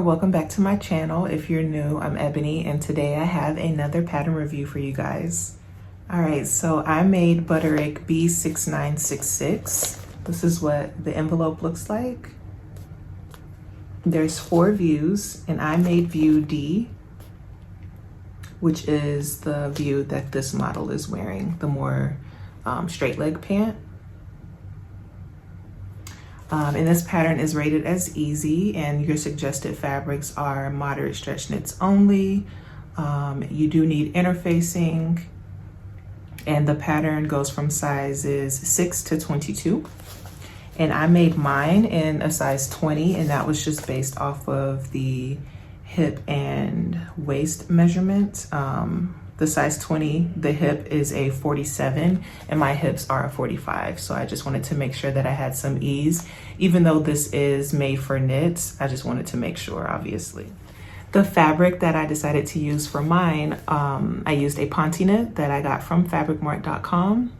Welcome back to my channel. If you're new, I'm Ebony, and today I have another pattern review for you guys. All right, so I made Butterick B6966. This is what the envelope looks like. There's 4 views, and I made view D, which is the view that this model is wearing, the more straight leg pant. And this pattern is rated as easy, and your suggested fabrics are moderate stretch knits only. You do need interfacing, and the pattern goes from sizes 6 to 22. And I made mine in a size 20, and that was just based off of the hip and waist measurement. The size 20, the hip is a 47 and my hips are a 45. So I just wanted to make sure that I had some ease. Even though this is made for knits, I just wanted to make sure, obviously. The fabric that I decided to use for mine, I used a Ponte knit that I got from fabricmart.com.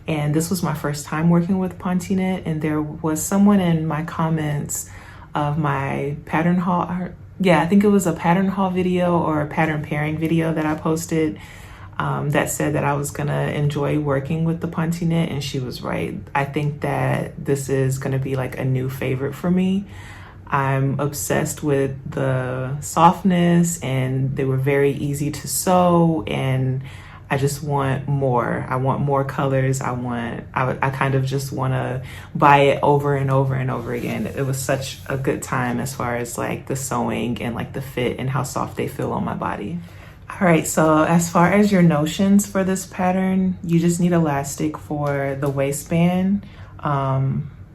And this was my first time working with Ponte knit, and there was someone in my comments of my pattern haul. Yeah, I think it was a pattern haul video or a pattern pairing video that I posted that said that I was gonna enjoy working with the Ponte knit, and she was right. I think that this is gonna be like a new favorite for me. I'm obsessed with the softness, and they were very easy to sew, and I just want more. I want more colors. I kind of just want to buy it over and over and over again. It was such a good time as far as like the sewing and like the fit and how soft they feel on my body. All right, so as far as your notions for this pattern, you just need elastic for the waistband.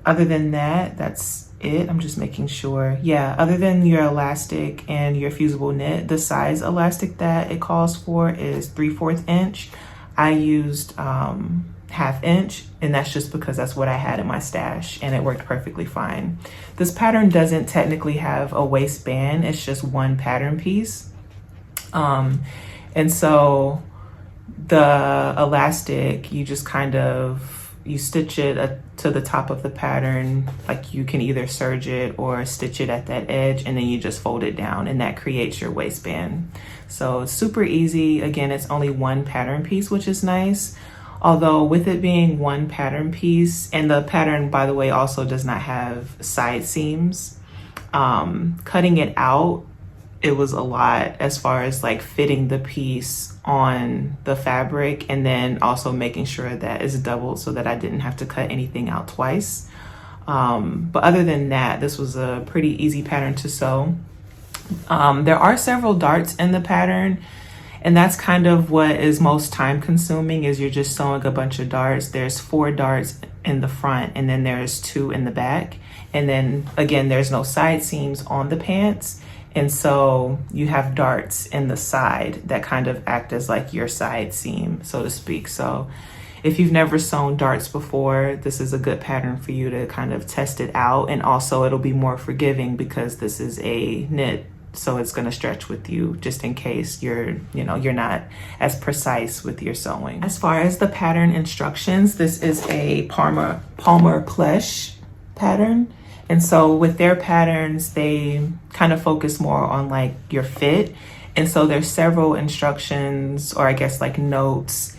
Other than that, that's it. I'm just making sure. Yeah, other than your elastic and your fusible knit, the size elastic that it calls for is 3/4 inch. I used 1/2 inch, and that's just because that's what I had in my stash, and it worked perfectly fine. This pattern doesn't technically have a waistband, it's just one pattern piece. And so the elastic, you just kind of, you stitch it to the top of the pattern. Like you can either serge it or stitch it at that edge, and then you just fold it down, and that creates your waistband. So it's super easy. Again, it's only one pattern piece, which is nice. Although with it being one pattern piece, and the pattern, by the way, also does not have side seams, cutting it out, it was a lot as far as like fitting the piece on the fabric, and then also making sure that it's doubled so that I didn't have to cut anything out twice. But other than that, this was a pretty easy pattern to sew. There are several darts in the pattern, and that's kind of what is most time consuming, is you're just sewing a bunch of darts. There's 4 darts in the front, and then there's 2 in the back. And then again, there's no side seams on the pants. And so you have darts in the side that kind of act as like your side seam, so to speak. So if you've never sewn darts before, this is a good pattern for you to kind of test it out. And also it'll be more forgiving because this is a knit, so it's gonna stretch with you just in case you're not as precise with your sewing. As far as the pattern instructions, this is a Palmer plush pattern. And so with their patterns, they kind of focus more on like your fit. And so there's several instructions, or I guess like notes,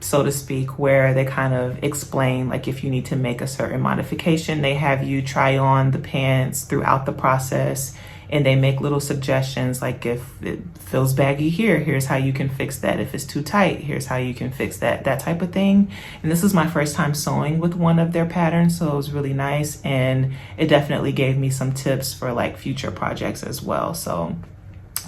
so to speak, where they kind of explain like if you need to make a certain modification. They have you try on the pants throughout the process, and they make little suggestions like if it feels baggy here, here's how you can fix that. If it's too tight, here's how you can fix that, that type of thing. And this is my first time sewing with one of their patterns, so it was really nice, and it definitely gave me some tips for like future projects as well. So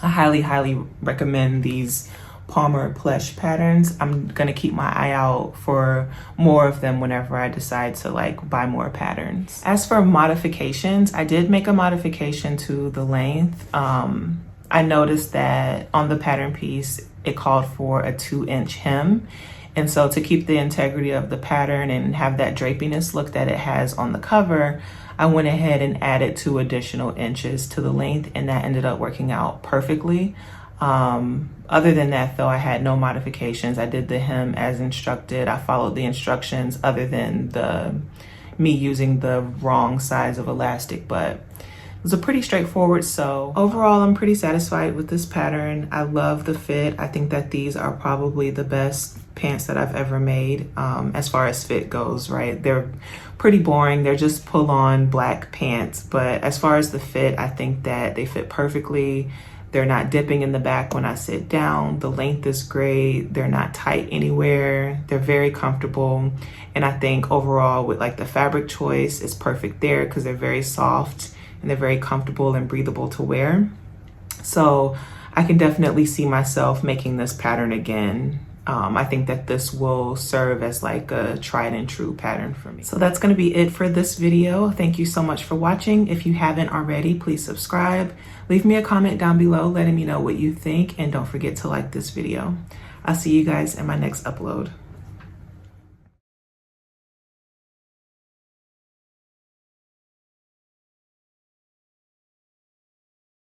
I highly recommend these Palmer plush patterns. I'm gonna keep my eye out for more of them whenever I decide to like buy more patterns. As for modifications, I did make a modification to the length. I noticed that on the pattern piece, it called for a 2-inch hem. And so to keep the integrity of the pattern and have that drapiness look that it has on the cover, I went ahead and added 2 additional inches to the length, and that ended up working out perfectly. Other than that though, I had no modifications. I did the hem as instructed. I followed the instructions other than me using the wrong size of elastic, but it was a pretty straightforward sew. Overall, I'm pretty satisfied with this pattern. I love the fit. I think that these are probably the best pants that I've ever made as far as fit goes, right? They're pretty boring. They're just pull-on black pants, but as far as the fit, I think that they fit perfectly. They're not dipping in the back when I sit down. The length is great. They're not tight anywhere. They're very comfortable. And I think overall with like the fabric choice, it's perfect there because they're very soft and they're very comfortable and breathable to wear. So I can definitely see myself making this pattern again. I think that this will serve as like a tried and true pattern for me. So that's gonna be it for this video. Thank you so much for watching. If you haven't already, please subscribe. Leave me a comment down below letting me know what you think, and don't forget to like this video. I'll see you guys in my next upload.